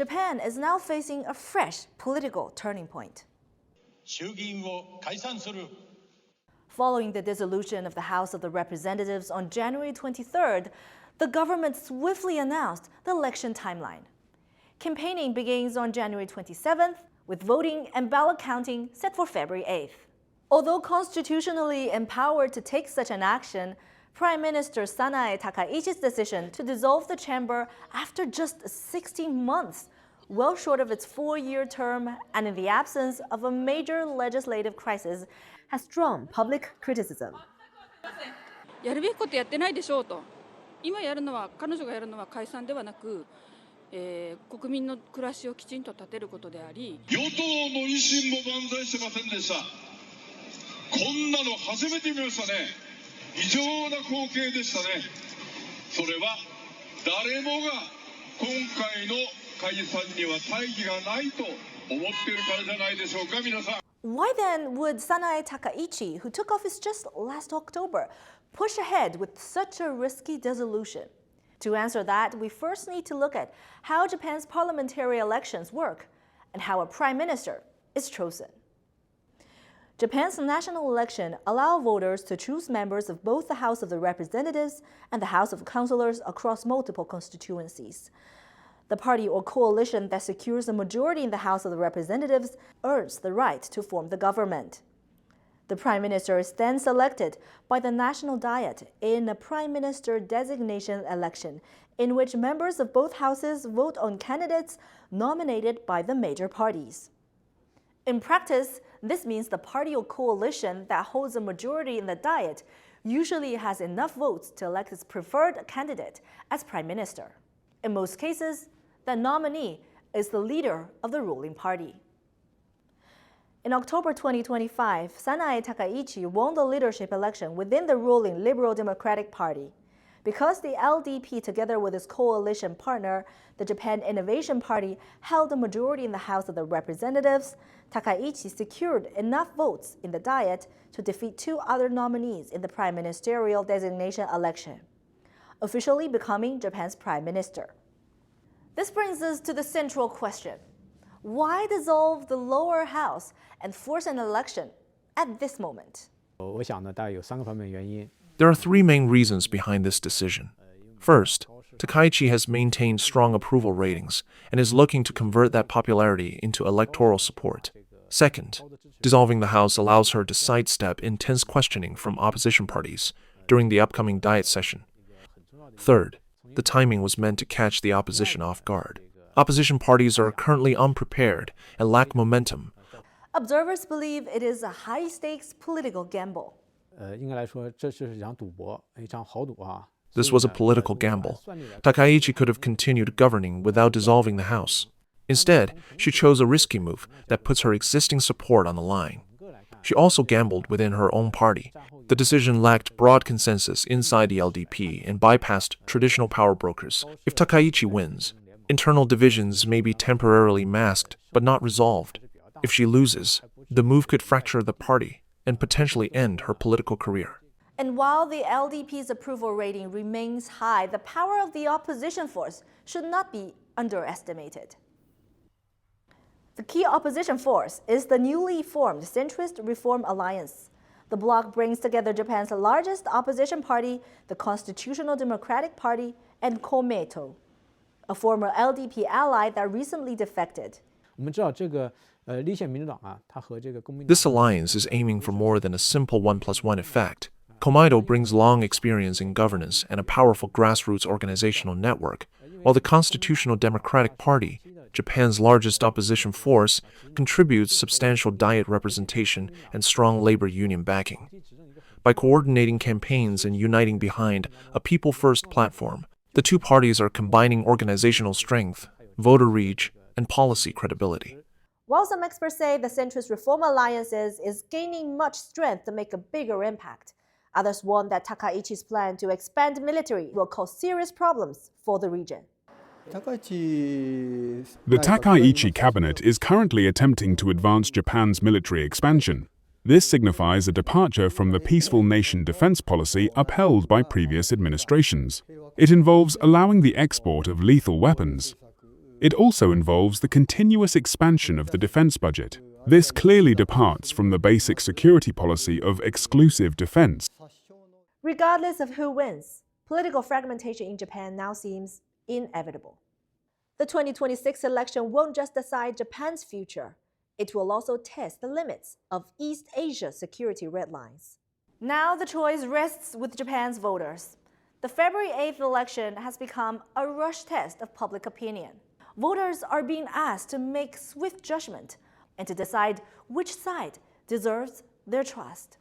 Japan is now facing a fresh political turning point. 衆議院を解散する Following the dissolution of the House of the Representatives on January 23rd, the government swiftly announced the election timeline. Campaigning begins on January 27th, with voting and ballot counting set for February 8th. Although constitutionally empowered to take such an action, Prime Minister Sanae Takaichi's decision to dissolve the chamber after just 16 months, well short of its 4-year term and in the absence of a major legislative crisis, has drawn public criticism. やるべきことやってないでしょうと。今やるのは彼女がやるのは解散ではなく、国民の暮らしをきちんと立てることであり。与党の維新も万歳してませんでした。こんなの初めて見ましたね。異常な光景でしたね。それは誰もが今回の解散には大義がないと思っているからじゃないでしょうか、皆さん。Why then would Sanae Takaichi, who took office just last October, push ahead with such a risky dissolution? To answer that, we first need to look at how Japan's parliamentary elections work and how a prime minister is chosen. Japan's national election allows voters to choose members of both the House of the Representatives and the House of Councillors across multiple constituencies. The party or coalition that secures a majority in the House of the Representatives earns the right to form the government. The Prime Minister is then selected by the National Diet in a Prime Minister designation election, in which members of both houses vote on candidates nominated by the major parties. In practice, this means the party or coalition that holds a majority in the Diet usually has enough votes to elect its preferred candidate as Prime Minister. In most cases, the nominee is the leader of the ruling party. In October 2025, Sanae Takaichi won the leadership election within the ruling Liberal Democratic Party. Because the LDP, together with its coalition partner, the Japan Innovation Party, held a majority in the House of the Representatives, Takaichi secured enough votes in the Diet to defeat 2 other nominees in the prime ministerial designation election, officially becoming Japan's prime minister. This brings us to the central question. Why dissolve the lower house and force an election at this moment? There are 3 main reasons behind this decision. First, Takaichi has maintained strong approval ratings and is looking to convert that popularity into electoral support. Second, dissolving the House allows her to sidestep intense questioning from opposition parties during the upcoming Diet session. Third, the timing was meant to catch the opposition off guard. Opposition parties are currently unprepared and lack momentum. Observers believe it is a high-stakes political gamble. This was a political gamble. Takaichi could have continued governing without dissolving the House. Instead, she chose a risky move that puts her existing support on the line. She also gambled within her own party. The decision lacked broad consensus inside the LDP and bypassed traditional power brokers. If Takaichi wins, internal divisions may be temporarily masked but not resolved. If she loses, the move could fracture the party and potentially end her political career. And while the LDP's approval rating remains high, the power of the opposition force should not be underestimated. The key opposition force is the newly formed Centrist Reform Alliance. The bloc brings together Japan's largest opposition party, the Constitutional Democratic Party, and Komeito, a former LDP ally that recently defected. This alliance is aiming for more than a simple 1+1 effect. Komeito brings long experience in governance and a powerful grassroots organizational network, while the Constitutional Democratic Party, Japan's largest opposition force, contributes substantial Diet representation and strong labor union backing. By coordinating campaigns and uniting behind a people-first platform, the 2 parties are combining organizational strength, voter reach, and policy credibility. While some experts say the Centrist Reform Alliance is gaining much strength to make a bigger impact, others warn that Takaichi's plan to expand military will cause serious problems for the region. The Takaichi cabinet is currently attempting to advance Japan's military expansion. This signifies a departure from the peaceful nation defense policy upheld by previous administrations. It involves allowing the export of lethal weapons. It also involves the continuous expansion of the defense budget. This clearly departs from the basic security policy of exclusive defense. Regardless of who wins, political fragmentation in Japan now seems inevitable. The 2026 election won't just decide Japan's future, it will also test the limits of East Asia's security red lines. Now the choice rests with Japan's voters. The February 8th election has become a rush test of public opinion. Voters are being asked to make swift judgment and to decide which side deserves their trust.